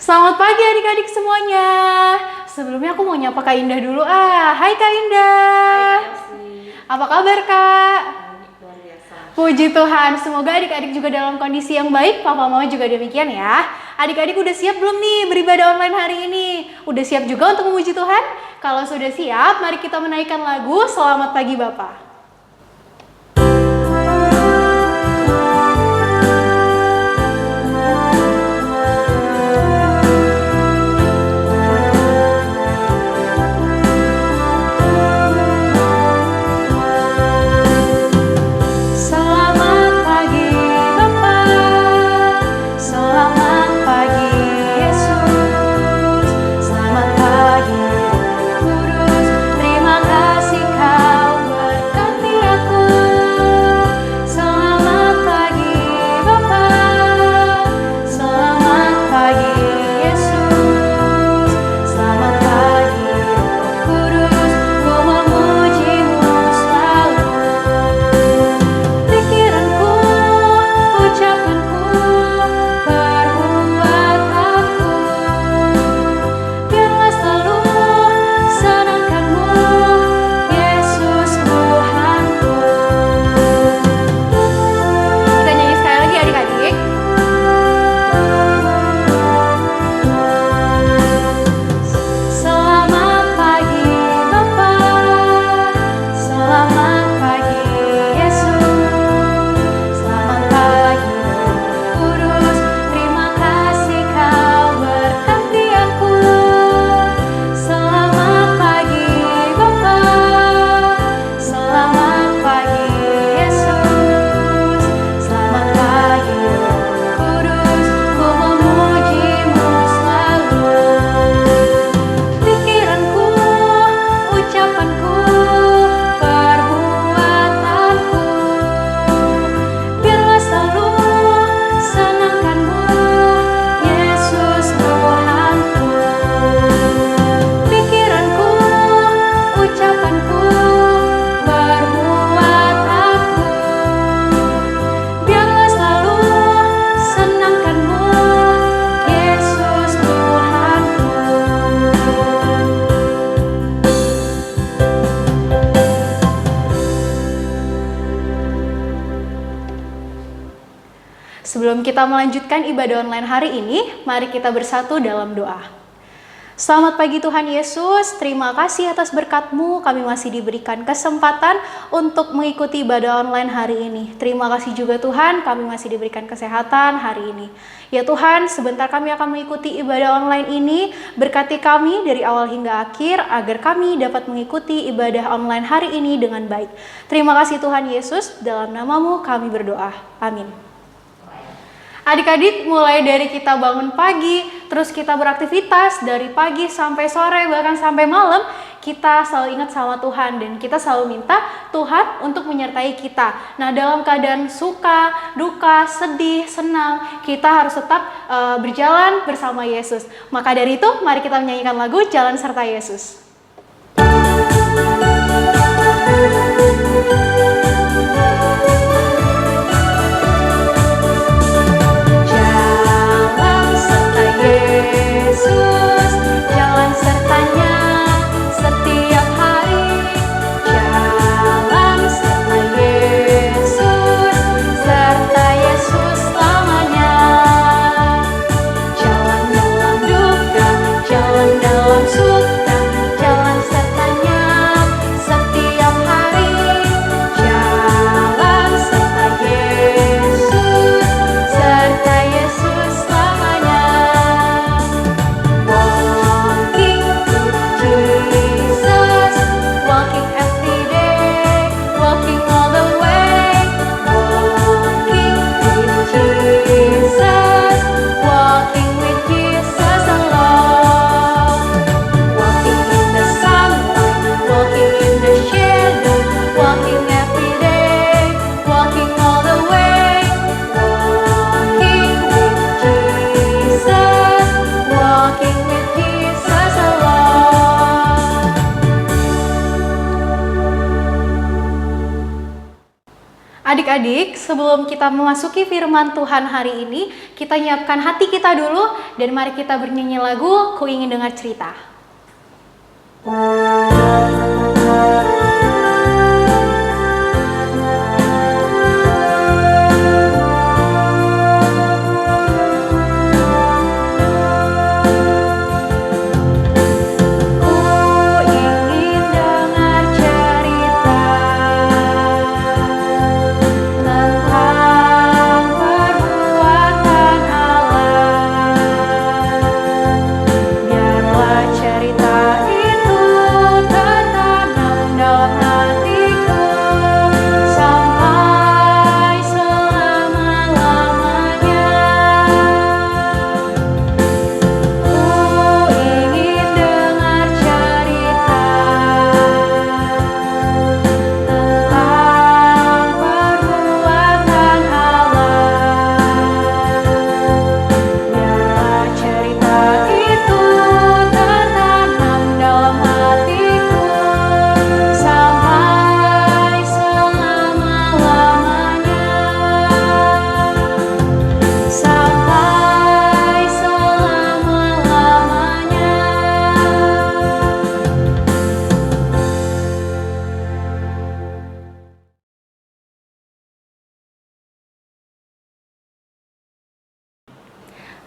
Selamat pagi adik-adik semuanya. Sebelumnya aku mau nyapa Kak Indah dulu. Hai Kak Indah. Hai Kak Elsie. Apa kabar Kak? Baik, luar biasa. Puji Tuhan, semoga adik-adik juga dalam kondisi yang baik. Papa Mama juga demikian ya. Adik-adik udah siap belum nih beribadah online hari ini? Udah siap juga untuk memuji Tuhan? Kalau sudah siap, mari kita menaikkan lagu Selamat Pagi Bapa. Sebelum kita melanjutkan ibadah online hari ini, mari kita bersatu dalam doa. Selamat pagi Tuhan Yesus, terima kasih atas berkat-Mu, kami masih diberikan kesempatan untuk mengikuti ibadah online hari ini. Terima kasih juga Tuhan, kami masih diberikan kesehatan hari ini. Ya Tuhan, sebentar kami akan mengikuti ibadah online ini, berkati kami dari awal hingga akhir, agar kami dapat mengikuti ibadah online hari ini dengan baik. Terima kasih Tuhan Yesus, dalam nama-Mu kami berdoa. Amin. Adik-adik, mulai dari kita bangun pagi, terus kita beraktivitas dari pagi sampai sore, bahkan sampai malam, kita selalu ingat sama Tuhan dan kita selalu minta Tuhan untuk menyertai kita. Nah, dalam keadaan suka, duka, sedih, senang, kita harus tetap berjalan bersama Yesus. Maka dari itu, mari kita menyanyikan lagu Jalan Serta Yesus. Yesus, jalan sertanya setiap hari. Jalan serta Yesus, serta Yesus selamanya. Jalan dalam duka, jalan dalam suka, Adik-adik, sebelum kita memasuki firman Tuhan hari ini, kita nyiapkan hati kita dulu dan mari kita bernyanyi lagu Ku Ingin Dengar Cerita.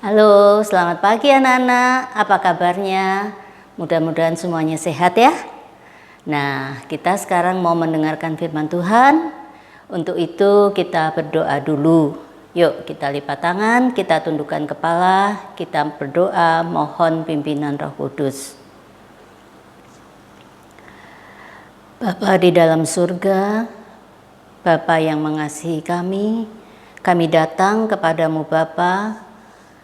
Halo, selamat pagi anak-anak. Apa kabarnya? Mudah-mudahan semuanya sehat ya. Nah, kita sekarang mau mendengarkan firman Tuhan. Untuk itu kita berdoa dulu. Yuk kita lipat tangan, kita tundukkan kepala, kita berdoa mohon pimpinan Roh Kudus. Bapa di dalam surga, Bapa yang mengasihi kami datang kepadamu Bapa.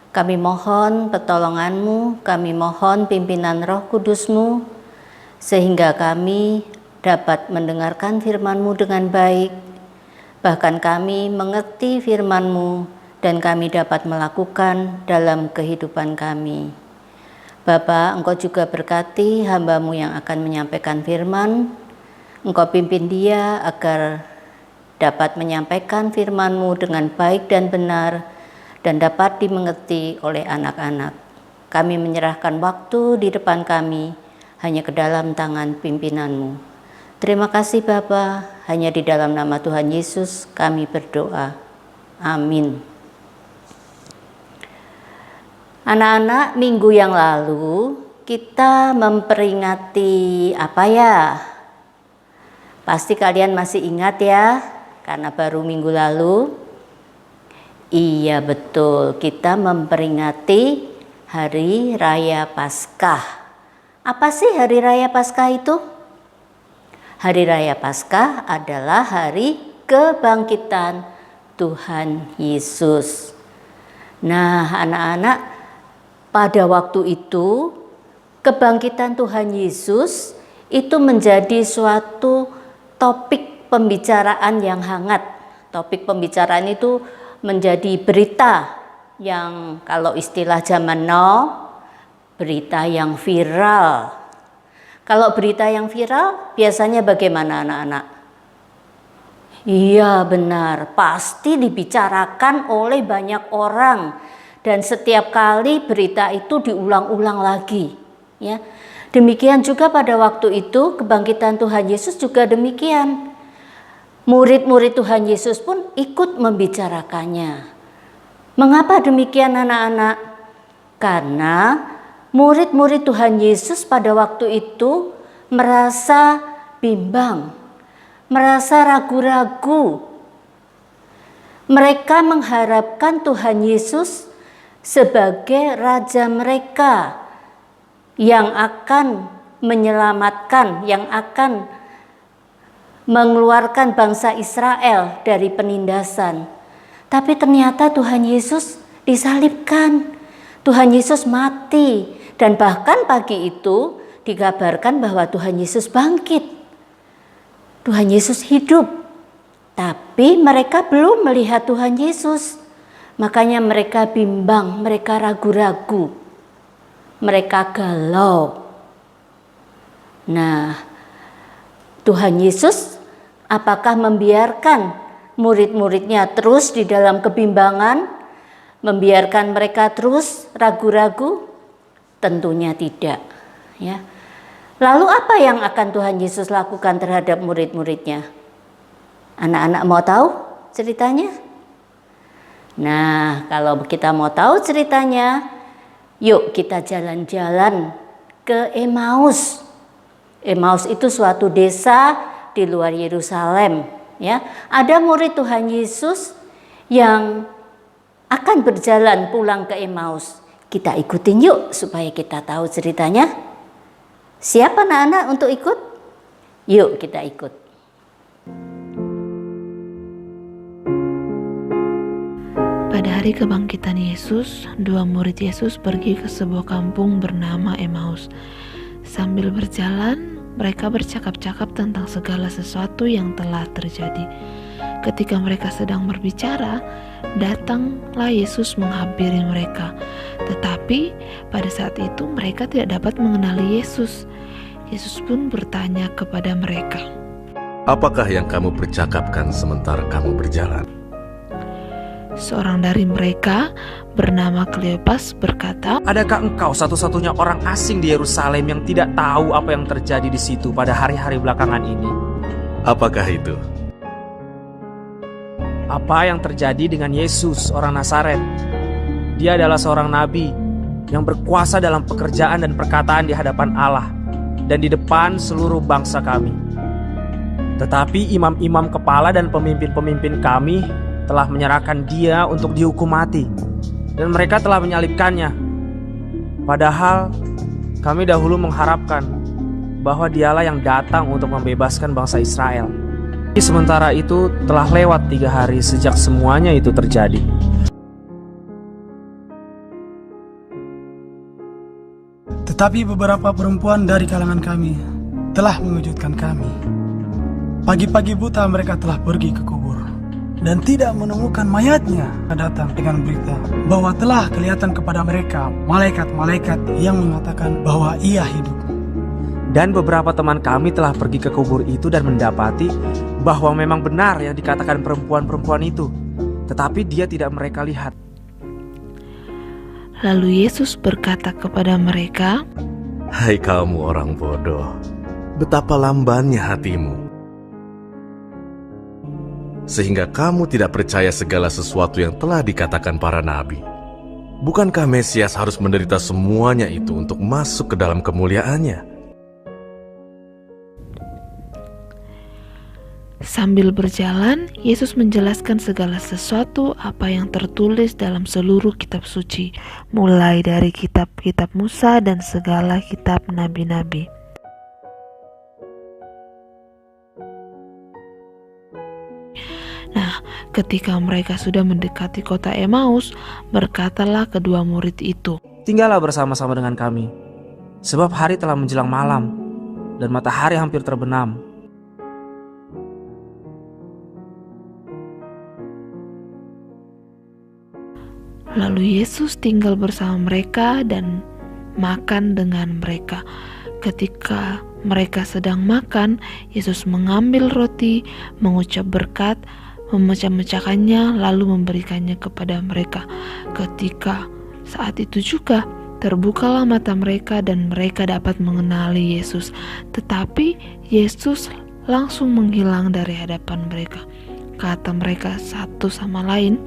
Kami mohon pertolongan-Mu, kami mohon pimpinan Roh Kudus-Mu, sehingga kami dapat mendengarkan firman-Mu dengan baik. Bahkan kami mengerti firman-Mu dan kami dapat melakukan dalam kehidupan kami. Bapa, Engkau juga berkati hamba-Mu yang akan menyampaikan firman. Engkau pimpin dia agar dapat menyampaikan firman-Mu dengan baik dan benar, dan dapat dimengerti oleh anak-anak. Kami menyerahkan waktu di depan kami hanya ke dalam tangan pimpinan-Mu. Terima kasih Bapa, hanya di dalam nama Tuhan Yesus kami berdoa. Amin. Anak-anak, minggu yang lalu kita memperingati apa ya? Pasti kalian masih ingat ya, karena baru minggu lalu. Iya betul, kita memperingati Hari Raya Paskah. Apa sih Hari Raya Paskah itu? Hari Raya Paskah adalah hari kebangkitan Tuhan Yesus. Nah anak-anak, pada waktu itu kebangkitan Tuhan Yesus itu menjadi suatu topik pembicaraan yang hangat. Topik pembicaraan itu menjadi berita yang kalau istilah zaman now, berita yang viral. Kalau berita yang viral biasanya bagaimana anak-anak? Iya benar, pasti dibicarakan oleh banyak orang dan setiap kali berita itu diulang-ulang lagi. Ya, demikian juga pada waktu itu kebangkitan Tuhan Yesus juga demikian. Murid-murid Tuhan Yesus pun ikut membicarakannya. Mengapa demikian anak-anak? Karena murid-murid Tuhan Yesus pada waktu itu merasa bimbang, merasa ragu-ragu. Mereka mengharapkan Tuhan Yesus sebagai Raja mereka yang akan menyelamatkan, yang akan mengeluarkan bangsa Israel dari penindasan. Tapi ternyata Tuhan Yesus disalibkan. Tuhan Yesus mati. Dan bahkan pagi itu dikabarkan bahwa Tuhan Yesus bangkit. Tuhan Yesus hidup. Tapi mereka belum melihat Tuhan Yesus. Makanya mereka bimbang, mereka ragu-ragu. Mereka galau. Nah, Tuhan Yesus apakah membiarkan murid-muridnya terus di dalam kebimbangan, membiarkan mereka terus ragu-ragu? Tentunya tidak, ya. Lalu apa yang akan Tuhan Yesus lakukan terhadap murid-muridnya? Anak-anak mau tahu ceritanya? Nah, kalau kita mau tahu ceritanya, yuk kita jalan-jalan ke Emmaus. Emmaus itu suatu desa di luar Yerusalem, ya. Ada murid Tuhan Yesus yang akan berjalan pulang ke Emmaus. Kita ikutin yuk supaya kita tahu ceritanya. Siapa anak-anak untuk ikut? Yuk kita ikut. Pada hari kebangkitan Yesus, dua murid Yesus pergi ke sebuah kampung bernama Emmaus. Sambil berjalan, mereka bercakap-cakap tentang segala sesuatu yang telah terjadi. Ketika mereka sedang berbicara, datanglah Yesus menghampiri mereka. Tetapi pada saat itu mereka tidak dapat mengenali Yesus. Yesus pun bertanya kepada mereka, "Apakah yang kamu percakapkan sementara kamu berjalan?" Seorang dari mereka bernama Kleopas berkata, "Adakah engkau satu-satunya orang asing di Yerusalem yang tidak tahu apa yang terjadi di situ pada hari-hari belakangan ini? Apakah itu? Apa yang terjadi dengan Yesus, orang Nazaret? Dia adalah seorang nabi yang berkuasa dalam pekerjaan dan perkataan di hadapan Allah dan di depan seluruh bangsa kami. Tetapi imam-imam kepala dan pemimpin-pemimpin kami telah menyerahkan dia untuk dihukum mati, dan mereka telah menyalibkannya. Padahal kami dahulu mengharapkan bahwa dialah yang datang untuk membebaskan bangsa Israel. Sementara itu telah lewat 3 hari sejak semuanya itu terjadi." Tetapi beberapa perempuan dari kalangan kami telah mengejutkan kami. Pagi-pagi buta mereka telah pergi ke kubur dan tidak menemukan mayatnya. Datang dengan berita bahwa telah kelihatan kepada mereka malaikat-malaikat yang mengatakan bahwa ia hidup. Dan beberapa teman kami telah pergi ke kubur itu dan mendapati bahwa memang benar yang dikatakan perempuan-perempuan itu, tetapi dia tidak mereka lihat. Lalu Yesus berkata kepada mereka, Hai kamu orang bodoh, betapa lambannya hatimu, sehingga kamu tidak percaya segala sesuatu yang telah dikatakan para nabi. Bukankah Mesias harus menderita semuanya itu untuk masuk ke dalam kemuliaannya? Sambil berjalan, Yesus menjelaskan segala sesuatu apa yang tertulis dalam seluruh kitab suci, mulai dari kitab-kitab Musa dan segala kitab nabi-nabi. Nah, ketika mereka sudah mendekati kota Emmaus, berkatalah kedua murid itu, "Tinggallah bersama-sama dengan kami, sebab hari telah menjelang malam dan matahari hampir terbenam." Lalu Yesus tinggal bersama mereka dan makan dengan mereka. Ketika mereka sedang makan, Yesus mengambil roti, mengucap berkat, memecah-mecahkannya, lalu memberikannya kepada mereka. Ketika saat itu juga terbukalah mata mereka dan mereka dapat mengenali Yesus. Tetapi Yesus langsung menghilang dari hadapan mereka. Kata mereka satu sama lain,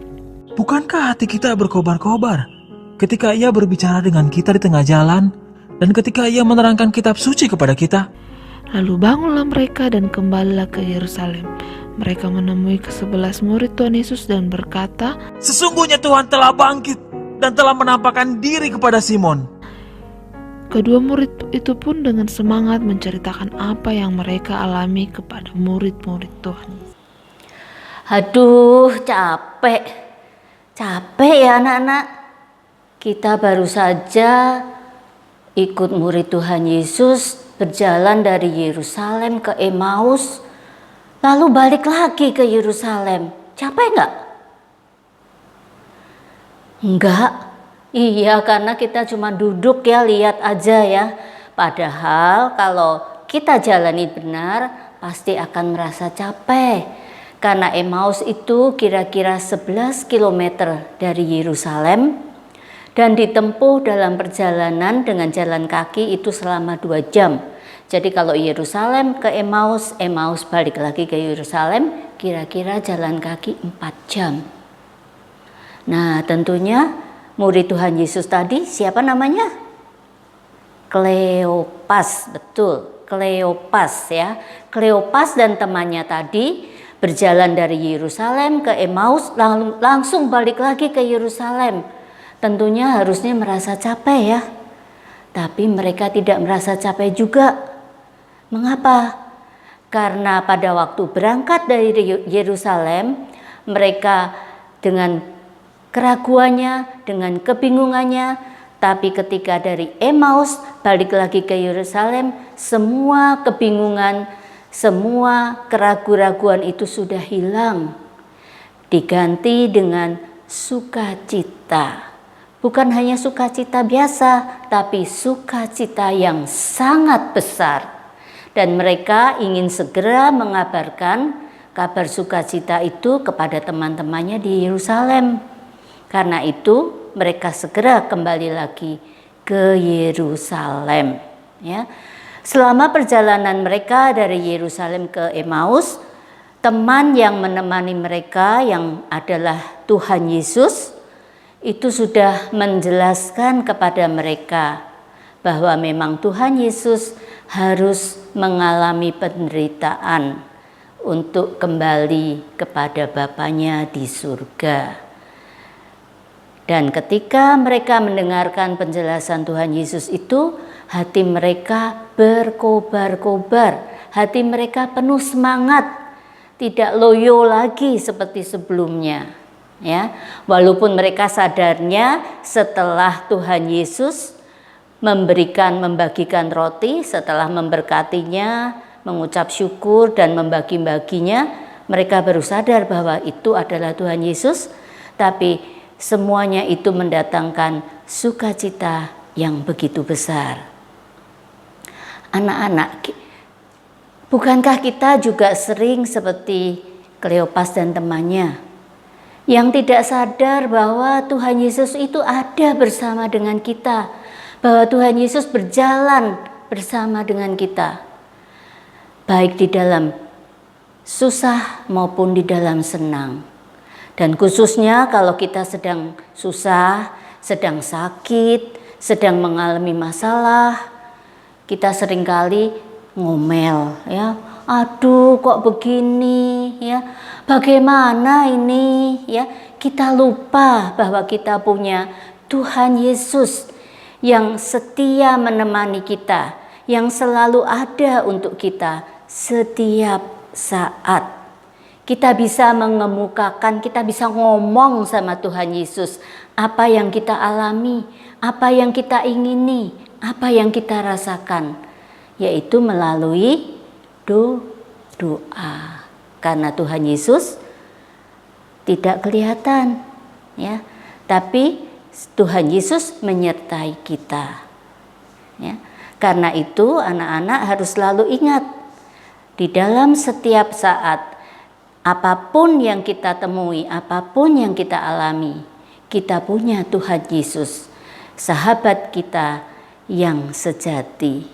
"Bukankah hati kita berkobar-kobar ketika ia berbicara dengan kita di tengah jalan dan ketika ia menerangkan kitab suci kepada kita?" Lalu bangunlah mereka dan kembalilah ke Yerusalem. Mereka menemui ke-11 murid Tuhan Yesus dan berkata, "Sesungguhnya Tuhan telah bangkit dan telah menampakkan diri kepada Simon." Kedua murid itu pun dengan semangat menceritakan apa yang mereka alami kepada murid-murid Tuhan. Aduh, capek ya anak-anak. Kita baru saja ikut murid Tuhan Yesus berjalan dari Yerusalem ke Emmaus, lalu balik lagi ke Yerusalem. Capek nggak? Enggak. Iya, karena kita cuma duduk ya, lihat aja ya. Padahal kalau kita jalani benar, pasti akan merasa capek. Karena Emmaus itu kira-kira 11 km dari Yerusalem dan ditempuh dalam perjalanan dengan jalan kaki itu selama 2 jam. Jadi kalau Yerusalem ke Emmaus, Emmaus balik lagi ke Yerusalem, kira-kira jalan kaki 4 jam. Nah, tentunya murid Tuhan Yesus tadi siapa namanya? Kleopas, betul, Kleopas ya. Kleopas dan temannya tadi berjalan dari Yerusalem ke Emmaus, langsung balik lagi ke Yerusalem. Tentunya harusnya merasa capek ya. Tapi mereka tidak merasa capek juga. Mengapa? Karena pada waktu berangkat dari Yerusalem, mereka dengan keraguannya, dengan kebingungannya, tapi ketika dari Emmaus balik lagi ke Yerusalem, semua kebingungan, semua keraguan-raguan itu sudah hilang, diganti dengan sukacita. Bukan hanya sukacita biasa, tapi sukacita yang sangat besar. Dan mereka ingin segera mengabarkan kabar sukacita itu kepada teman-temannya di Yerusalem. Karena itu mereka segera kembali lagi ke Yerusalem. Ya. Selama perjalanan mereka dari Yerusalem ke Emmaus, teman yang menemani mereka yang adalah Tuhan Yesus itu sudah menjelaskan kepada mereka bahwa memang Tuhan Yesus harus mengalami penderitaan untuk kembali kepada Bapanya di surga. Dan ketika mereka mendengarkan penjelasan Tuhan Yesus itu, hati mereka berkobar-kobar, hati mereka penuh semangat, tidak loyo lagi seperti sebelumnya. Ya, walaupun mereka sadarnya setelah Tuhan Yesus membagikan roti, setelah memberkatinya, mengucap syukur dan membagi-baginya, mereka baru sadar bahwa itu adalah Tuhan Yesus, tapi semuanya itu mendatangkan sukacita yang begitu besar. Anak-anak, bukankah kita juga sering seperti Kleopas dan temannya yang tidak sadar bahwa Tuhan Yesus itu ada bersama dengan kita, bahwa Tuhan Yesus berjalan bersama dengan kita, baik di dalam susah maupun di dalam senang. Dan khususnya kalau kita sedang susah, sedang sakit, sedang mengalami masalah, kita seringkali ngomel ya, aduh kok begini ya, bagaimana ini ya. Kita lupa bahwa kita punya Tuhan Yesus yang setia menemani kita, yang selalu ada untuk kita setiap saat. Kita bisa mengemukakan, kita bisa ngomong sama Tuhan Yesus apa yang kita alami, apa yang kita ingini, apa yang kita rasakan, yaitu melalui doa. Karena Tuhan Yesus tidak kelihatan, ya, tapi Tuhan Yesus menyertai kita. Ya. Karena itu anak-anak harus selalu ingat, di dalam setiap saat, apapun yang kita temui, apapun yang kita alami, kita punya Tuhan Yesus, sahabat kita yang sejati.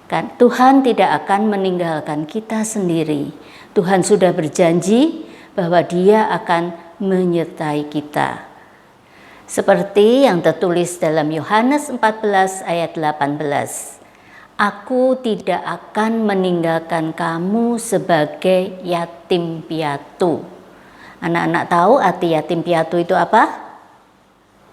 Kan Tuhan tidak akan meninggalkan kita sendiri. Tuhan sudah berjanji bahwa Dia akan menyertai kita. Seperti yang tertulis dalam Yohanes 14 ayat 18. Aku tidak akan meninggalkan kamu sebagai yatim piatu. Anak-anak tahu arti yatim piatu itu apa?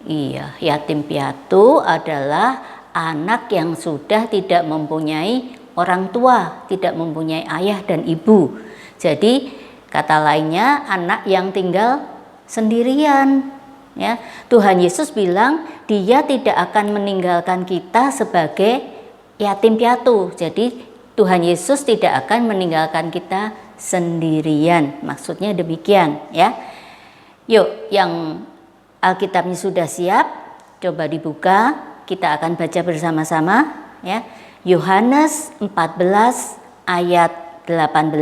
Iya, yatim piatu adalah anak yang sudah tidak mempunyai orang tua, tidak mempunyai ayah dan ibu. Jadi kata lainnya anak yang tinggal sendirian. Ya, Tuhan Yesus bilang Dia tidak akan meninggalkan kita sebagai yatim piatu. Jadi Tuhan Yesus tidak akan meninggalkan kita sendirian. Maksudnya demikian ya. Yuk, yang Alkitabnya sudah siap, coba dibuka, kita akan baca bersama-sama ya. Yohanes 14 ayat 18.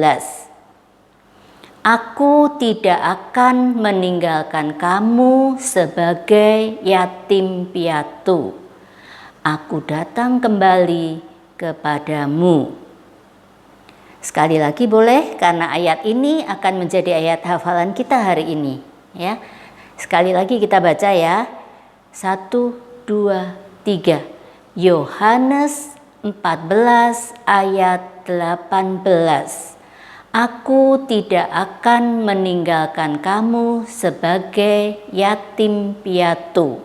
Aku tidak akan meninggalkan kamu sebagai yatim piatu. Aku datang kembali kepadamu. Sekali lagi boleh, karena ayat ini akan menjadi ayat hafalan kita hari ini, ya. Sekali lagi kita baca ya. 1, 2, 3. Yohanes 14 ayat 18. Aku tidak akan meninggalkan kamu sebagai yatim piatu.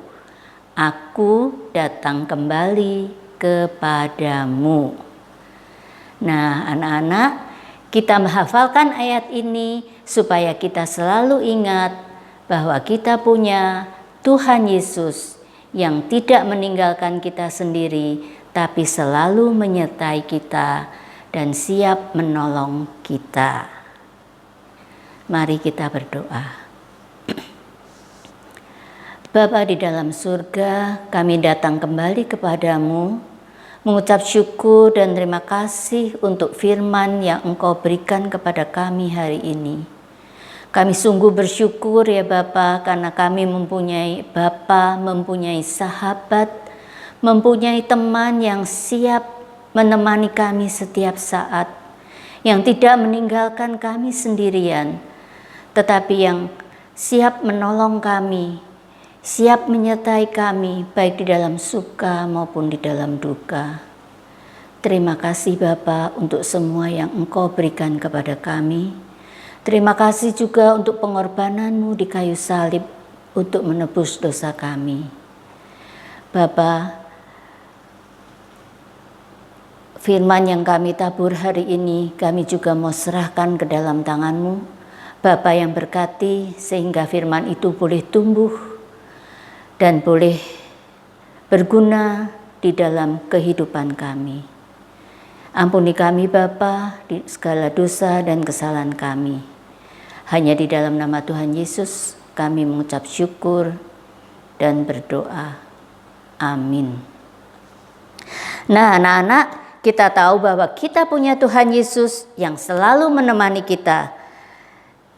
Aku datang kembali kepadamu. Nah, anak-anak, kita menghafalkan ayat ini supaya kita selalu ingat bahwa kita punya Tuhan Yesus yang tidak meninggalkan kita sendiri, tapi selalu menyertai kita dan siap menolong kita. Mari kita berdoa. Bapa di dalam surga, kami datang kembali kepadamu, mengucap syukur dan terima kasih untuk firman yang Engkau berikan kepada kami hari ini. Kami sungguh bersyukur ya Bapa, karena kami mempunyai Bapa, mempunyai sahabat, mempunyai teman yang siap menemani kami setiap saat, yang tidak meninggalkan kami sendirian, tetapi yang siap menolong kami, siap menyertai kami baik di dalam suka maupun di dalam duka. Terima kasih Bapa untuk semua yang Engkau berikan kepada kami. Terima kasih juga untuk pengorbanan-Mu di kayu salib untuk menebus dosa kami. Bapa, firman yang kami tabur hari ini kami juga mau serahkan ke dalam tangan-Mu, Bapa yang berkati, sehingga firman itu boleh tumbuh dan boleh berguna di dalam kehidupan kami. Ampuni kami Bapa di segala dosa dan kesalahan kami. Hanya di dalam nama Tuhan Yesus kami mengucap syukur dan berdoa. Amin. Nah, anak-anak, kita tahu bahwa kita punya Tuhan Yesus yang selalu menemani kita.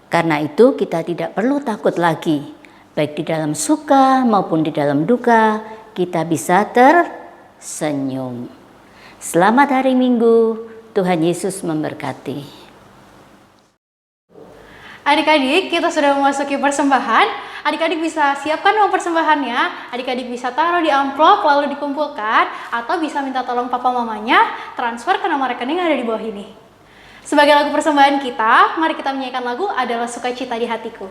Karena itu kita tidak perlu takut lagi. Baik di dalam suka maupun di dalam duka, kita bisa tersenyum. Selamat hari Minggu, Tuhan Yesus memberkati. Adik-adik, kita sudah memasuki persembahan. Adik-adik bisa siapkan uang persembahannya. Adik-adik bisa taruh di amplop lalu dikumpulkan, atau bisa minta tolong papa mamanya transfer ke nomor rekening yang ada di bawah ini. Sebagai lagu persembahan kita, mari kita menyanyikan lagu Adalah Sukacita di Hatiku.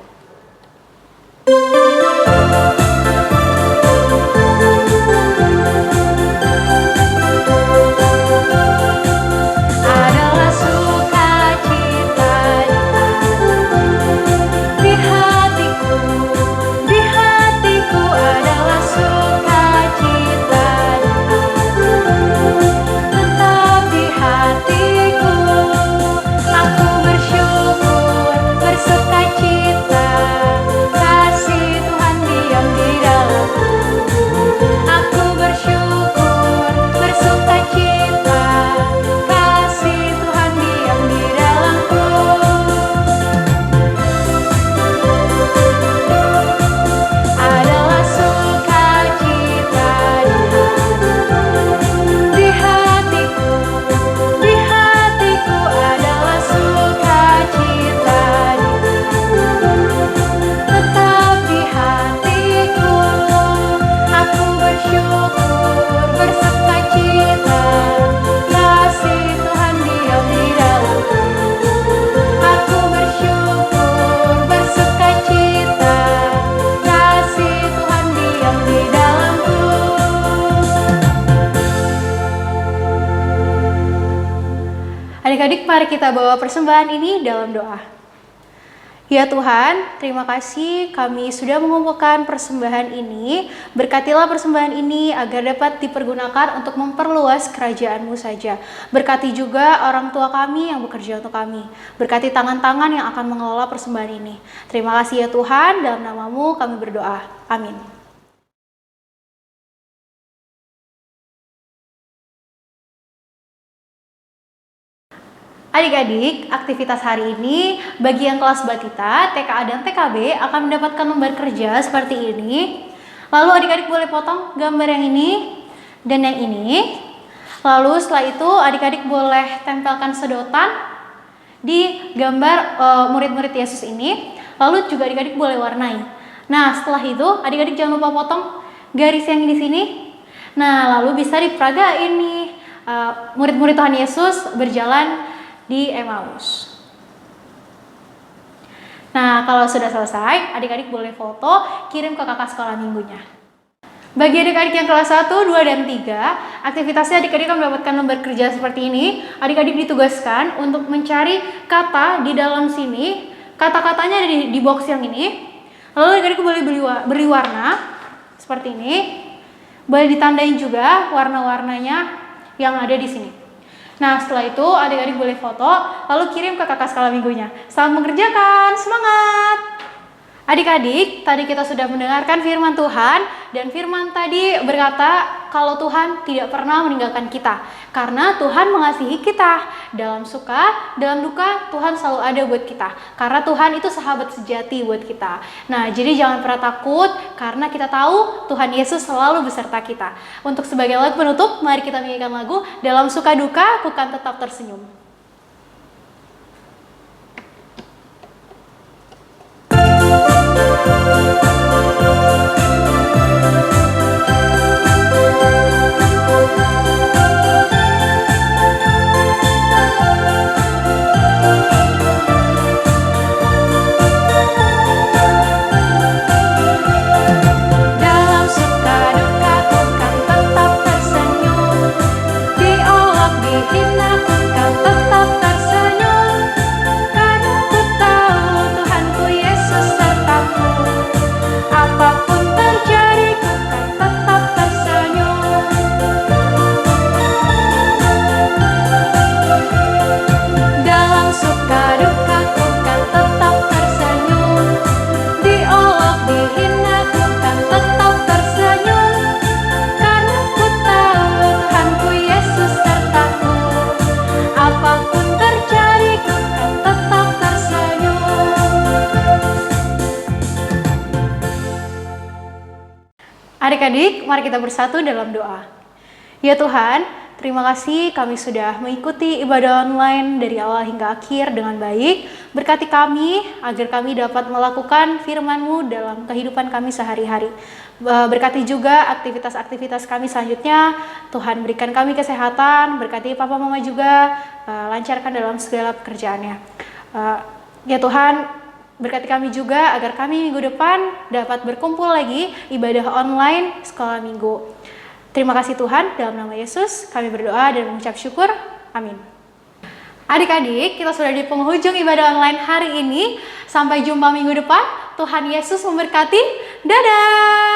Adik-adik, mari kita bawa persembahan ini dalam doa. Ya Tuhan, terima kasih kami sudah mengumpulkan persembahan ini. Berkatilah persembahan ini agar dapat dipergunakan untuk memperluas kerajaan-Mu saja. Berkati juga orang tua kami yang bekerja untuk kami. Berkati tangan-tangan yang akan mengelola persembahan ini. Terima kasih ya Tuhan, dalam nama-Mu kami berdoa. Amin. Adik-adik, aktivitas hari ini bagi yang kelas Batita, TKA dan TKB akan mendapatkan lembar kerja seperti ini. Lalu adik-adik boleh potong gambar yang ini dan yang ini. Lalu setelah itu adik-adik boleh tempelkan sedotan di gambar murid-murid Yesus ini. Lalu juga adik-adik boleh warnai. Nah, setelah itu adik-adik jangan lupa potong garis yang di sini. Nah, lalu bisa diperagain nih murid-murid Tuhan Yesus berjalan di Emmaus. Nah, kalau sudah selesai, adik-adik boleh foto, kirim ke kakak sekolah minggunya. Bagi adik-adik yang kelas 1, 2, dan 3, aktivitasnya adik-adik akan mendapatkan lembar kerja seperti ini. Adik-adik ditugaskan untuk mencari kata di dalam sini. Kata-katanya ada di box yang ini. Lalu adik-adik boleh beri warna seperti ini. Boleh ditandain juga warna-warnanya yang ada di sini. Nah, setelah itu adik-adik boleh foto, lalu kirim ke kakak skala minggunya. Selamat mengerjakan, semangat! Adik-adik, tadi kita sudah mendengarkan firman Tuhan, dan firman tadi berkata kalau Tuhan tidak pernah meninggalkan kita. Karena Tuhan mengasihi kita. Dalam suka, dalam duka, Tuhan selalu ada buat kita. Karena Tuhan itu sahabat sejati buat kita. Nah, jadi jangan pernah takut, karena kita tahu Tuhan Yesus selalu beserta kita. Untuk sebagai lagu penutup, mari kita menyanyikan lagu Dalam Suka Duka, Ku Kan Tetap Tersenyum. Dalam suka duka ku kan tetap tersenyum, diolok dihina ku kan tetap tersenyum, karena ku tahu Tuhanku Yesus sertaku. Apapun terjadi ku kan tetap tersenyum. Dalam suka duka ku kan tetap tersenyum, diolok dihina ku kan tetap tersenyum, karena ku tahu Tuhanku Yesus sertaku. Apapun terjadi ku kan tetap tersenyum. Adik-adik, mari kita bersatu dalam doa. Ya Tuhan, terima kasih kami sudah mengikuti ibadah online dari awal hingga akhir dengan baik. Berkati kami agar kami dapat melakukan firman-Mu dalam kehidupan kami sehari-hari. Berkati juga aktivitas-aktivitas kami selanjutnya. Tuhan berikan kami kesehatan, berkati Papa Mama juga, lancarkan dalam segala pekerjaannya. Ya Tuhan, berkati kami juga agar kami minggu depan dapat berkumpul lagi ibadah online sekolah minggu. Terima kasih Tuhan, dalam nama Yesus kami berdoa dan mengucap syukur. Amin. Adik-adik, kita sudah di penghujung ibadah online hari ini. Sampai jumpa minggu depan. Tuhan Yesus memberkati. Dadah!